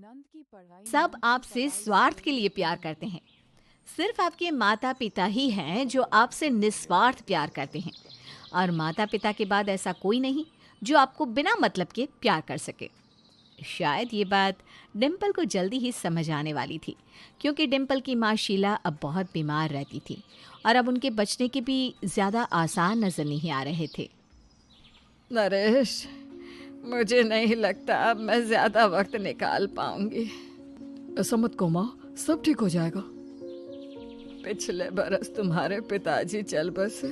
सब आपसे स्वार्थ के लिए प्यार करते हैं। सिर्फ आपके माता पिता ही हैं जो आपसे निस्वार्थ प्यार करते हैं, और माता पिता के बाद ऐसा कोई नहीं जो आपको बिना मतलब के प्यार कर सके। शायद ये बात डिम्पल को जल्दी ही समझ आने वाली थी, क्योंकि डिम्पल की माँ शीला अब बहुत बीमार रहती थी और अब उनके बचने के भी ज़्यादा आसान नज़र नहीं आ रहे थे। नरेश, मुझे नहीं लगता अब मैं ज़्यादा वक्त निकाल पाऊंगी। ऐसा मत कहो माँ, सब ठीक हो जाएगा। पिछले बरस तुम्हारे पिताजी चल बसे,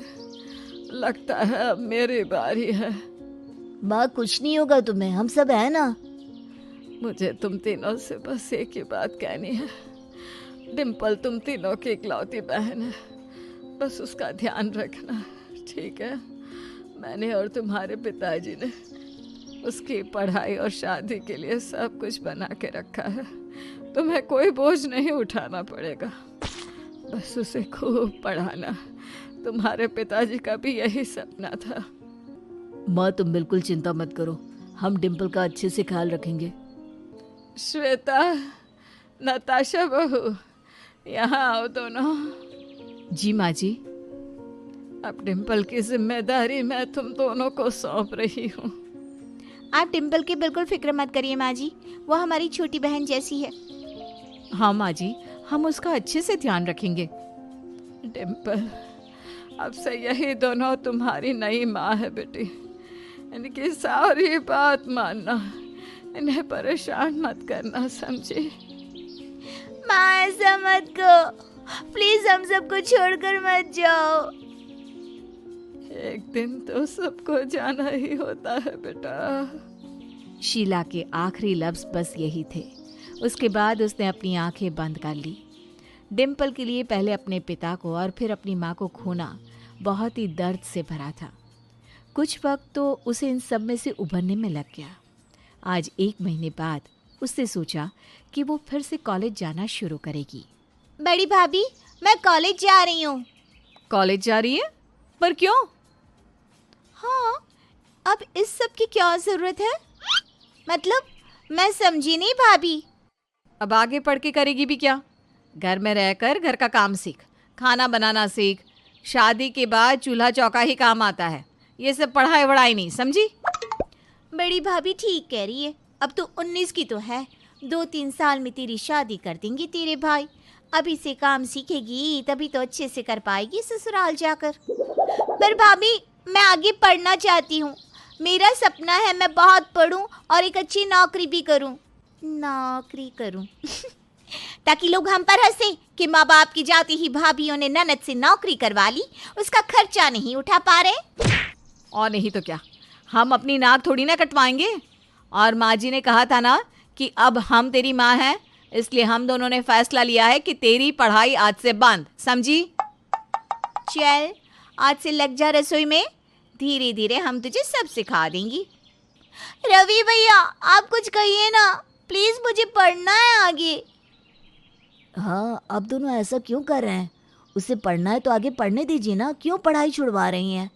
लगता है अब मेरी बारी है। माँ कुछ नहीं होगा तुम्हें, हम सब है ना। मुझे तुम तीनों से बस एक ही बात कहनी है। डिम्पल तुम तीनों की इकलौती बहन है, बस उसका ध्यान रखना, ठीक है? मैंने और तुम्हारे पिताजी ने उसकी पढ़ाई और शादी के लिए सब कुछ बना के रखा है। तुम्हें कोई बोझ नहीं उठाना पड़ेगा, बस उसे खूब पढ़ाना। तुम्हारे पिताजी का भी यही सपना था। माँ तुम बिल्कुल चिंता मत करो, हम डिम्पल का अच्छे से ख्याल रखेंगे। श्वेता, नताशा बहू, यहाँ आओ दोनों। जी माँ जी। अब डिम्पल की जिम्मेदारी मैं तुम दोनों को सौंप रही हूँ। आप डिम्पल की बिल्कुल फिक्र मत करिए माँ जी, वो हमारी छोटी बहन जैसी है। हाँ माँ जी, हम उसका अच्छे से ध्यान रखेंगे। डिम्पल, अब से यही दोनों तुम्हारी नई माँ है बेटी। इनकी सारी बात मानना, इन्हें परेशान मत करना, समझी? माँ ऐसा मत कहो, प्लीज हम सबको छोड़कर मत जाओ। एक दिन तो सबको जाना ही होता है बेटा। शीला के आखिरी लफ्ज बस यही थे। उसके बाद उसने अपनी आंखें बंद कर ली। डिम्पल के लिए पहले अपने पिता को और फिर अपनी माँ को खोना बहुत ही दर्द से भरा था। कुछ वक्त तो उसे इन सब में से उभरने में लग गया। आज 1 महीने बाद उसने सोचा कि वो फिर से कॉलेज जाना शुरू करेगी। बड़ी भाभी, मैं कॉलेज जा रही हूँ। कॉलेज जा रही है? पर क्यों? हाँ, अब इस सब की क्या जरूरत है? मतलब मैं समझी नहीं भाभी। अब आगे पढ़ के करेगी भी क्या? घर में रहकर घर का काम सीख, खाना बनाना सीख। शादी के बाद चूल्हा चौका ही काम आता है, ये सब पढ़ाई वढ़ाई नहीं, समझी? बड़ी भाभी ठीक कह रही है, अब तो 19 की तो है, 2-3 साल में तेरी शादी कर देंगे तेरे भाई। अभी से काम सीखेगी तभी तो अच्छे से कर पाएगी ससुराल जाकर। पर भाभी, मैं आगे पढ़ना चाहती हूँ। मेरा सपना है मैं बहुत पढूं और एक अच्छी नौकरी भी करूँ ताकि लोग हम पर हंसे कि माँ बाप की जाती ही भाभीयों ने ननद से नौकरी करवा ली, उसका खर्चा नहीं उठा पा रहे। और नहीं तो क्या, हम अपनी नाक थोड़ी ना कटवाएंगे। और माँ जी ने कहा था ना कि अब हम तेरी माँ हैं, इसलिए हम दोनों ने फैसला लिया है कि तेरी पढ़ाई आज से बंद, समझी? चल, आज से लग जा रसोई में, धीरे धीरे हम तुझे सब सिखा देंगी। रवि भैया, आप कुछ कहिए ना, प्लीज मुझे पढ़ना है आगे। हाँ, अब दोनों ऐसा क्यों कर रहे हैं? उसे पढ़ना है तो आगे पढ़ने दीजिए ना, क्यों पढ़ाई छुड़वा रही हैं?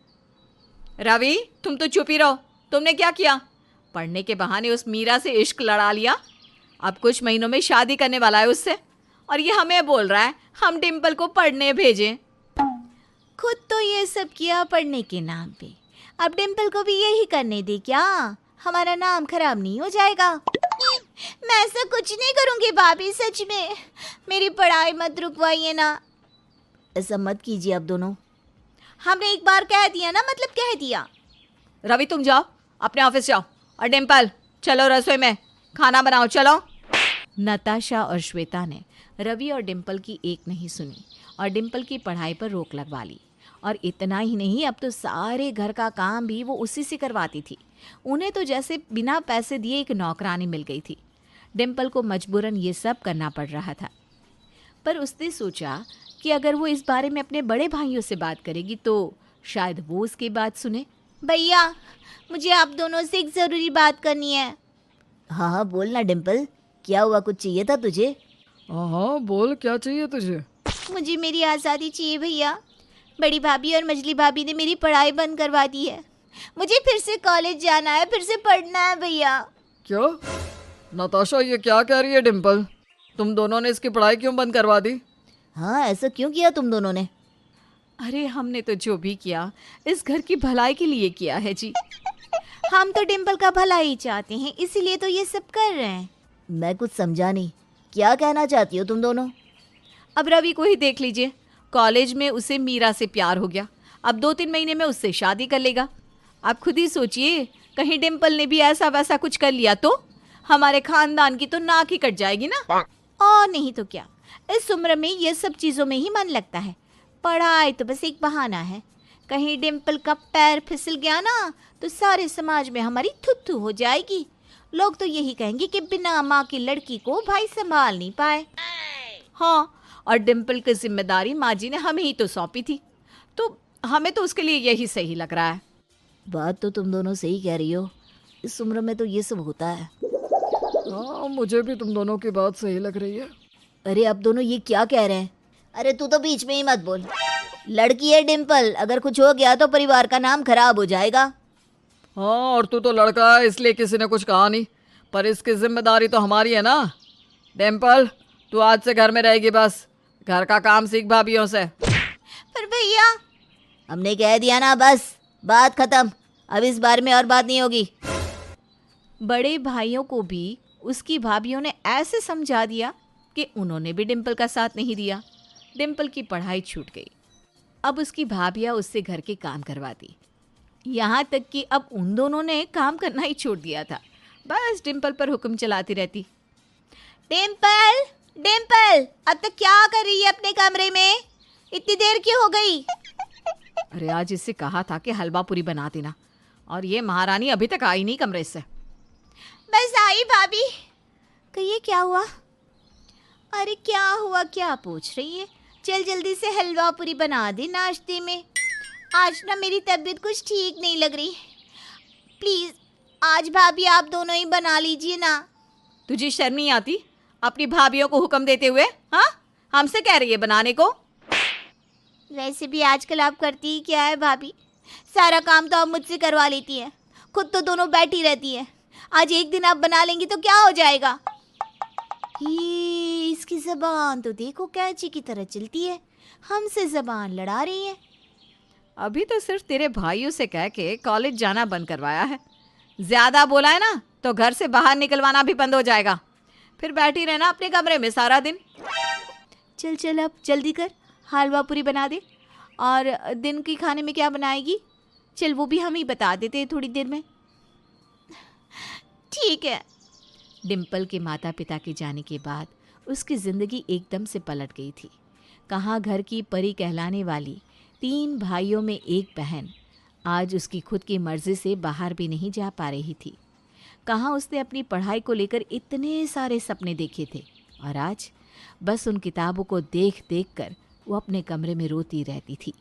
रवि, तुम तो चुप ही रहो। तुमने क्या किया? पढ़ने के बहाने उस मीरा से इश्क लड़ा लिया। अब कुछ महीनों में शादी करने वाला है उससे, और ये हमें बोल रहा है हम डिम्पल को पढ़ने भेजें। खुद तो ये सब किया पढ़ने के नाम पे, अब डिम्पल को भी यही करने दे क्या? हमारा नाम खराब नहीं हो जाएगा? मैं ऐसा कुछ नहीं करूंगी भाभी, सच में। मेरी पढ़ाई मत रुकवाइए ना। ऐसा मत कीजिए अब दोनों। हमने एक बार कह दिया ना, मतलब कह दिया। रवि, तुम जाओ, अपने ऑफिस जाओ, और डिम्पल चलो रसोई में खाना बनाओ, चलो। नताशा और श्वेता ने रवि और डिम्पल की एक नहीं सुनी और डिम्पल की पढ़ाई पर रोक लगवा ली। और इतना ही नहीं, अब तो सारे घर का काम भी वो उसी से करवाती थी। उन्हें तो जैसे बिना पैसे दिए एक नौकरानी मिल गई थी। डिम्पल को मजबूरन ये सब करना पड़ रहा था। पर उसने सोचा कि अगर वो इस बारे में अपने बड़े भाइयों से बात करेगी तो शायद वो उसकी बात सुने। भैया, मुझे आप दोनों से एक ज़रूरी बात करनी है। हाँ हाँ बोल ना डिम्पल, क्या हुआ? कुछ चाहिए था तुझे? हाँ बोल, क्या चाहिए तुझे? मुझे मेरी आज़ादी चाहिए भैया। बड़ी भाभी और मजली भाभी ने मेरी पढ़ाई बंद करवा दी है। मुझे फिर से कॉलेज जाना है, फिर से पढ़ना है भैया। क्यों? नताशा, ये क्या कह रही है डिम्पल? तुम दोनों ने इसकी पढ़ाई क्यों बंद करवा दी? हाँ, ऐसा क्यों किया तुम दोनों ने? अरे हमने तो जो भी किया इस घर की भलाई के लिए किया है जी। हम तो डिम्पल का भला ही चाहते हैं, इसीलिए तो ये सब कर रहे हैं। मैं कुछ समझा नहीं, क्या कहना चाहती हो तुम दोनों? अब रवि को ही देख लीजिए, कॉलेज में उसे मीरा से प्यार हो गया, अब 2-3 महीने में उससे शादी कर लेगा। आप खुद ही सोचिए, कहीं डिम्पल ने भी ऐसा वैसा कुछ कर लिया तो हमारे खानदान की तो नाक ही कट जाएगी ना। और नहीं तो क्या, इस उम्र में ये सब चीज़ों में ही मन लगता है। पढ़ाई तो बस एक बहाना है। कहीं डिम्पल का पैर फिसल गया ना तो सारे समाज में हमारी थुथु हो जाएगी। लोग तो यही कहेंगे कि बिना माँ की लड़की को भाई संभाल नहीं पाए। हाँ, और डिम्पल की जिम्मेदारी माँ जी ने हमें ही तो सौंपी थी, तो हमें तो उसके लिए यही सही लग रहा है। बात तो तुम दोनों सही कह रही हो, इस उम्र में तो ये सब होता है। हाँ, मुझे भी तुम दोनों की बात सही लग रही है। अरे अब दोनों ये क्या कह रहे हैं? अरे तू तो बीच में ही मत बोल। लड़की है डिम्पल, अगर कुछ हो गया तो परिवार का नाम खराब हो जाएगा। हाँ, और तू तो लड़का है इसलिए किसी ने कुछ कहा नहीं, पर इसकी जिम्मेदारी तो हमारी है ना। डिम्पल, तू आज से घर में रहेगी, बस घर का काम सीख भाभीयों से। पर भैया, हमने कह दिया ना, बस बात खत्म। अब इस बारे में और बात नहीं होगी। बड़े भाइयों को भी उसकी भाभीयों ने ऐसे समझा दिया कि उन्होंने भी डिम्पल का साथ नहीं दिया। डिम्पल की पढ़ाई छूट गई। अब उसकी भाभियाँ उससे घर के काम करवाती, यहाँ तक कि अब उन दोनों ने काम करना ही छोड़ दिया था। बस डिम्पल पर हुक्म चलाती रहती। डिम्पल, डिम्पल, अब तक क्या कर रही है अपने कमरे में? इतनी देर क्यों हो गई? अरे आज इससे कहा था कि हलवा पूरी बना देना, और ये महारानी अभी तक आई नहीं कमरे से। बस आई भाभी। कहिए क्या हुआ? अरे क्या हुआ, क्या पूछ रही है? चल जल्दी से हलवा पूरी बना दे नाश्ते में। आज ना मेरी तबीयत कुछ ठीक नहीं लग रही। प्लीज आज भाभी आप दोनों ही बना लीजिए ना। तुझे शर्म नहीं आती अपनी भाभियों को हुक्म देते हुए? हाँ, हमसे कह रही है बनाने को। वैसे भी आजकल आप करती ही क्या है भाभी? सारा काम तो आप मुझसे करवा लेती हैं, खुद तो दोनों बैठी रहती हैं। आज एक दिन आप बना लेंगी तो क्या हो जाएगा? ये इसकी जबान तो देखो कैंची की तरह चलती है, हमसे जबान लड़ा रही है। अभी तो सिर्फ तेरे भाइयों से कह के कॉलेज जाना बंद करवाया है। ज्यादा बोला है ना तो घर से बाहर निकलवाना भी बंद हो जाएगा। फिर बैठी रहना अपने कमरे में सारा दिन। चल चल अब जल्दी कर, हलवा पूरी बना दे। और दिन की खाने में क्या बनाएगी? चल वो भी हम ही बता देते हैं थोड़ी देर में। ठीक है। डिम्पल के माता पिता के जाने के बाद उसकी ज़िंदगी एकदम से पलट गई थी। कहाँ घर की परी कहलाने वाली 3 भाइयों में एक बहन आज उसकी खुद की मर्जी से बाहर भी नहीं जा पा रही थी। कहाँ उसने अपनी पढ़ाई को लेकर इतने सारे सपने देखे थे, और आज बस उन किताबों को देख देख कर वो अपने कमरे में रोती रहती थी।